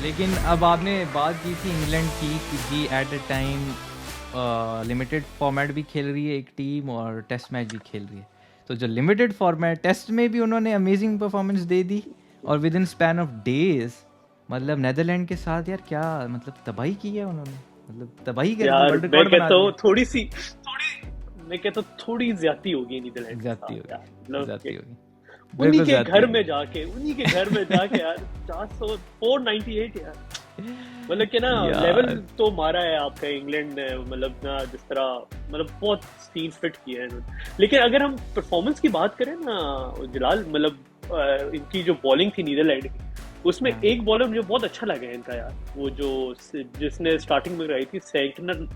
लेकिन अब आपने बात की थी इंग्लैंड की कि जी at a time limited format भी खेल रही है एक टीम और टेस्ट मैच भी खेल रही है। तो जो लिमिटेड फॉर्मेट टेस्ट में भी उन्होंने अमेजिंग परफॉर्मेंस दे दी और with in span of days मतलब नेदरलैंड के साथ यार क्या मतलब तबाही की है उन्होंने, मतलब तबाही कर दी, यार वर्ल्ड रिकॉर्ड बना दिया। मैं कहता हूँ थोड़ी ज्यादा होगी नीदरलैंड के ज्यादती साथ यार, होगी, मतलब कि ज्यादती होगी, बिल्कुल ज्यादती उन्हीं के घर में जाके यार 400 498 यार, मतलब कि ना होगी लेवल यार। तो मारा है आपका इंग्लैंड ने, मतलब ना जिस तरह मतलब बहुत स्टील फिट किया है इन्होंने। लेकिन अगर हम परफॉर्मेंस की बात करें ना जलाल, मतलब इनकी जो बॉलिंग थी नीदरलैंड की, उसमें हाँ एक बॉलर मुझे बहुत अच्छा लगा है इनका यार, वो जो जिसने स्टार्टिंग में कराई थी, सेंटनर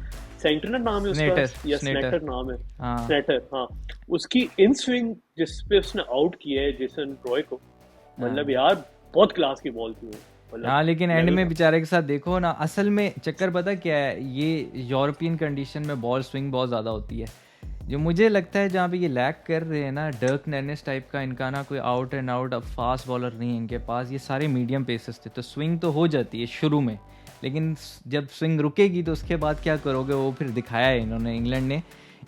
सेंटनर नाम है उसका स्नेटर, या स्नेटर। स्नेटर नाम है, हाँ स्नेटर हाँ। उसकी इन स्विंग जिस पे उसने आउट किया है जेसन रॉय को, मतलब हाँ यार बहुत क्लास की बॉल थी वो, मतलब हाँ, लेकिन एंड लेवल में का। बेचारे के साथ देखो ना, असल में चक्कर पता क्या है, ये यूरोपियन कंडीशन में बॉल स्विंग बहुत ज़्यादा होती है। जो मुझे लगता है जहाँ पे ये लैक कर रहे हैं ना, डर्क नैनेस टाइप का इनका ना कोई आउट एंड आउट अब फास्ट बॉलर नहीं है इनके पास, ये सारे मीडियम पेसर्स थे, तो स्विंग तो हो जाती है शुरू में, लेकिन जब स्विंग रुकेगी तो उसके बाद क्या करोगे, वो फिर दिखाया है इन्होंने इंग्लैंड ने।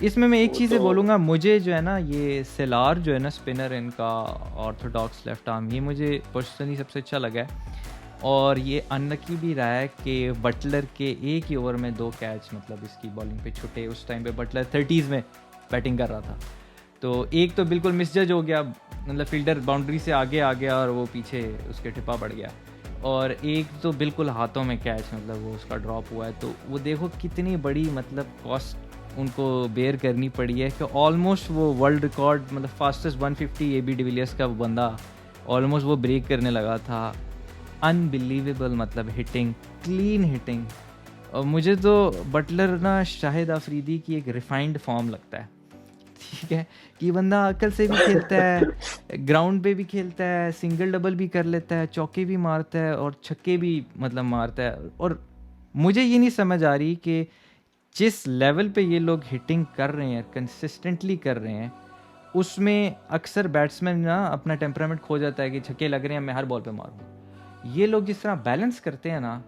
इसमें मैं एक वो चीज़ तो बोलूँगा, मुझे जो है ना ये सेलार जो है ना स्पिनर इनका, ऑर्थोडॉक्स लेफ्ट आर्म, ये मुझे पर्सनली सबसे अच्छा लगा है। और ये अनलकी भी रहा है कि बटलर के एक ही ओवर में 2 कैच मतलब इसकी बॉलिंग पे छुटे। उस टाइम पे बटलर 30s में बैटिंग कर रहा था, तो एक तो बिल्कुल मिसजज हो गया, मतलब फील्डर बाउंड्री से आगे आ गया और वो पीछे उसके टिप्पा पड़ गया, और एक तो बिल्कुल हाथों में कैच, मतलब वो उसका ड्रॉप हुआ है। तो वो देखो कितनी बड़ी मतलब कॉस्ट उनको बेयर करनी पड़ी है कि ऑलमोस्ट वो वर्ल्ड रिकॉर्ड मतलब फास्टेस्ट 150 ए बी डिविलियर्स का वो बंदा ऑलमोस्ट वो ब्रेक करने लगा था। अनबिलीवेबल मतलब हिटिंग, क्लीन हिटिंग। और मुझे तो बटलर ना शाहिद अफरीदी की एक रिफाइंड फॉर्म लगता है, ठीक है, कि बंदा अकल से भी खेलता है, ग्राउंड पे भी खेलता है, सिंगल डबल भी कर लेता है, चौके भी मारता है और छक्के भी मतलब मारता है। और मुझे ये नहीं समझ आ रही कि जिस लेवल पे ये लोग हिटिंग कर रहे हैं, कंसिस्टेंटली कर रहे हैं, उसमें अक्सर बैट्समैन ना अपना टेम्परामेंट खो जाता है कि छक्के लग रहे हैं मैं हर बॉल पे मारूं। ये लोग जिस तरह बैलेंस करते हैं ना,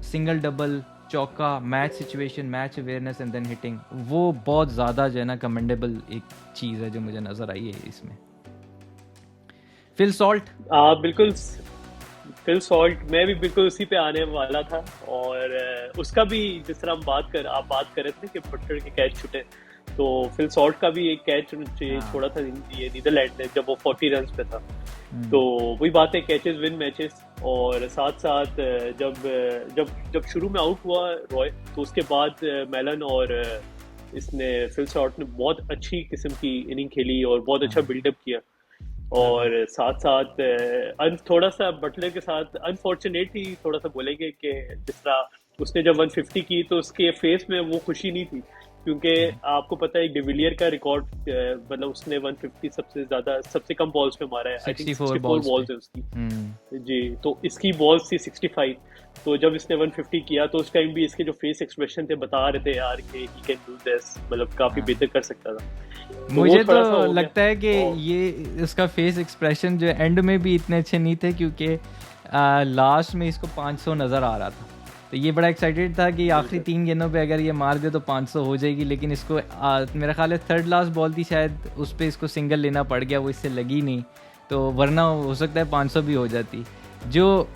सिंगल डबल चौका, match situation, match awareness and then hitting, वो बहुत ज़्यादा जो है ना कमेंडेबल एक चीज़ है जो मुझे नज़र आई है इसमें। Phil Salt. बिल्कुल फिल सॉल्ट, मैं भी बिल्कुल उसी पे आने वाला था। और उसका भी जिस तरह आप बात कर रहे थे कि बटलर के कैच छूटे, तो फिल सॉल्ट का भी एक कैच हाँ। छोड़ा था ये नीदरलैंड ने जब वो 40 रन पे था। तो हम्म। वही बात है, कैचेस विन मैचेस। और साथ साथ जब जब शुरू में आउट हुआ रॉय, तो उसके बाद मेलन और इसने फिल सॉल्ट ने बहुत अच्छी किस्म की इनिंग खेली और बहुत अच्छा हाँ बिल्डअप किया। बिल्कुल। और साथ साथ थोड़ा सा बटलर के साथ अनफॉर्चुनेटली थोड़ा सा बोलेंगे कि जिस तरह उसने जब 150 की तो उसके फेस में वो खुशी नहीं थी, क्योंकि हाँ आपको पता है डिविलियर का रिकॉर्ड, मतलब उसने 150 सबसे कम बॉल्स पे मारा है, आई थिंक 64 64 बॉल्स पे। बॉल्स है उसकी। हम्म। जी, तो इसकी बॉल्स थी 65। तो जब इसने 150 किया तो उस टाइम भी इसके जो फेस एक्सप्रेशन थे बता रहे थे यार कि ही कैन डू दिस, मतलब काफी हाँ बेहतर कर सकता था। तो वो मुझे तो थोड़ा सा हो गया। लगता है कि और ये उसका फेस एक्सप्रेशन जो एंड में भी इतने अच्छे नहीं थे, क्योंकि लास्ट में इसको 500 नज़र आ रहा था, तो ये बड़ा एक्साइटेड था कि आखिरी बिल्कुल 3 गेंदों पे अगर ये मार दे तो 500 हो जाएगी, लेकिन इसको मेरा ख्याल है थर्ड लास्ट बॉल थी शायद, उस पर इसको सिंगल लेना पड़ गया, वो इससे लगी नहीं, तो वरना हो सकता है 500 भी हो जाती। जो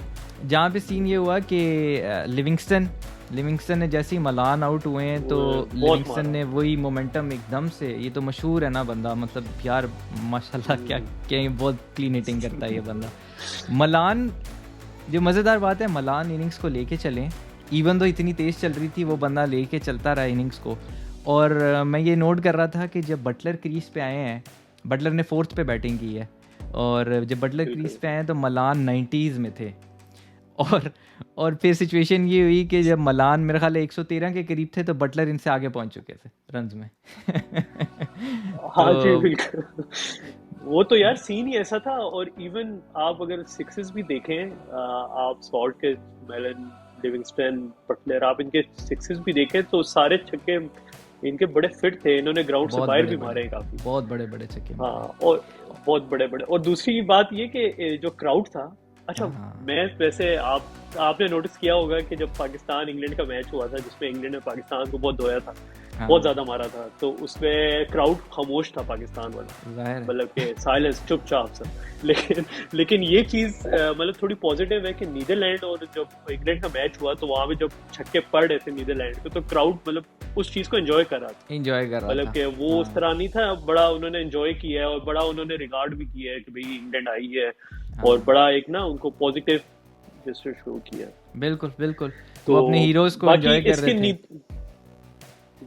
जहाँ पे सीन ये हुआ कि लिविंगस्टन ने जैसे ही मलान आउट हुए हैं, तो वो बहुत लिविंगस्टन मारा। ने वही मोमेंटम एकदम से, ये तो मशहूर है ना बंदा, मतलब यार माशाल्लाह क्या हम्म। क्या बहुत क्लीन हिटिंग करता है ये बंदा। मलान, जो मज़ेदार बात है, मलान इनिंग्स को लेके चलें, इवन तो इतनी तेज़ चल रही थी वो बंदा लेके चलता रहा इनिंग्स को। और मैं ये नोट कर रहा था कि जब बटलर क्रीज पे आए हैं, बटलर ने 4th पे बैटिंग की है, और जब बटलर क्रीज बिल्कुल। पे आए हैं तो मलान 90s में थे। और और फिर सिचुएशन ये हुई कि जब मलान मेरे ख्याल है 113 के करीब थे, तो बटलर इनसे आगे पहुंच चुके थे रन्स में। हाँ जी तो बिल्कुल। वो तो यार सीन ही ऐसा था। और इवन आप अगर सिक्सेस भी देखें, आप सॉल्ट के, मेलन, लिविंगस्टन, बटलर, आप इनके सिक्सेस भी देखें तो सारे छक्के इनके बड़े फिट थे, इन्होंने ग्राउंड से बहुत बाहर बड़े भी बड़े, मारे हैं काफी। बहुत बड़े बड़े छक्के हाँ, मारे हैं। और बहुत बड़े बड़े। और दूसरी बात ये कि जो क्राउड था अच्छा, हाँ मैं वैसे आपने नोटिस किया होगा कि जब पाकिस्तान इंग्लैंड का मैच हुआ था, जिसमें इंग्लैंड ने पाकिस्तान को बहुत धोया था, बहुत हाँ, ज्यादा मारा था, तो उसमें क्राउड खामोश था पाकिस्तान वाला, जाहिर है। मतलब कि साइलेंस, चुपचाप सा। लेकिन ये चीज मतलब थोड़ी पॉजिटिव है कि नीदरलैंड और जब इंग्लैंड का मैच हुआ तो वहां पे जब छक्के पड़ रहे थे नीदरलैंड के, तो क्राउड मतलब उस चीज को एंजॉय कर रहा था। एंजॉय कर रहा मतलब था। कि वो उस हाँ तरह नहीं था, बड़ा उन्होंने एंजॉय किया है और बड़ा उन्होंने रिगार्ड भी किया है कि भाई इंग्लैंड आई है, और हाँ, बड़ा एक ना उनको पॉजिटिव जेस्चर शो किया। बिल्कुल बिल्कुल। तो वो अपने हीरोज को बाकी एंजॉय कर रहे इसके थे।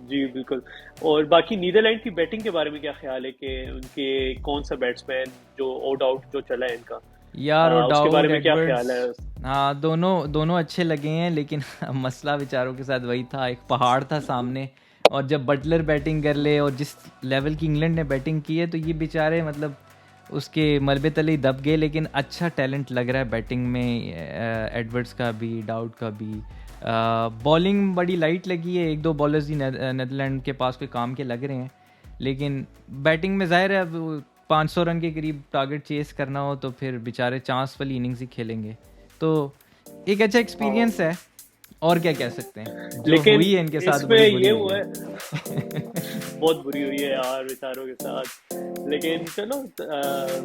जी बिल्कुल। और बाकी नीदरलैंड की बैटिंग के बारे में क्या ख्याल है कि उनके कौन सा बैट्समैन जो ओड आउट जो चला है इनका, यार वो उसके बारे डाउड में क्या एडवर्ड्स, ख्याल है? हाँ दोनों दोनों अच्छे लगे हैं, लेकिन मसला बेचारों के साथ वही था, एक पहाड़ था सामने। और जब बटलर बैटिंग कर ले और जिस लेवल की इंग्लैंड ने बैटिंग की है, तो ये बेचारे मतलब उसके मलबे तले ही दब गए। लेकिन अच्छा टैलेंट लग रहा है बैटिंग में, एडवर्ड्स का भी, डाउड का भी। बॉलिंग बड़ी लाइट लगी है, एक दो बॉलर्स ही नेदरलैंड के पास कोई काम के लग रहे हैं। लेकिन बैटिंग में ज़ाहिर है, अब 500 रन के करीब टारगेट चेस करना हो तो फिर बेचारे चांस वाली इनिंग्स ही खेलेंगे। तो एक अच्छा एक्सपीरियंस हाँ, है, और क्या कह सकते हैं, जो लेकिन हुई है इनके साथ इसमें बड़ी बुरी ये हुई हुआ है। है बहुत बुरी हुई है यार बेचारों के साथ। लेकिन चलो,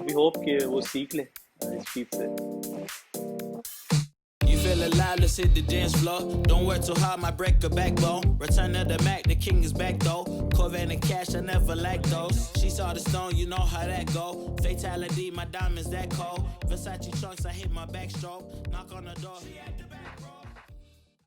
वी होप कि वो सीख ले इस चीज से। You feel alive, let's hit the dance floor. Don't work too hard, might break a backbone. Return of the Mac, the king is back though. Corvette and cash, I never lack those. She saw the stone, you know how that go. Fatality, my diamonds that cold. Versace trunks, I hit my backstroke. Knock on the door.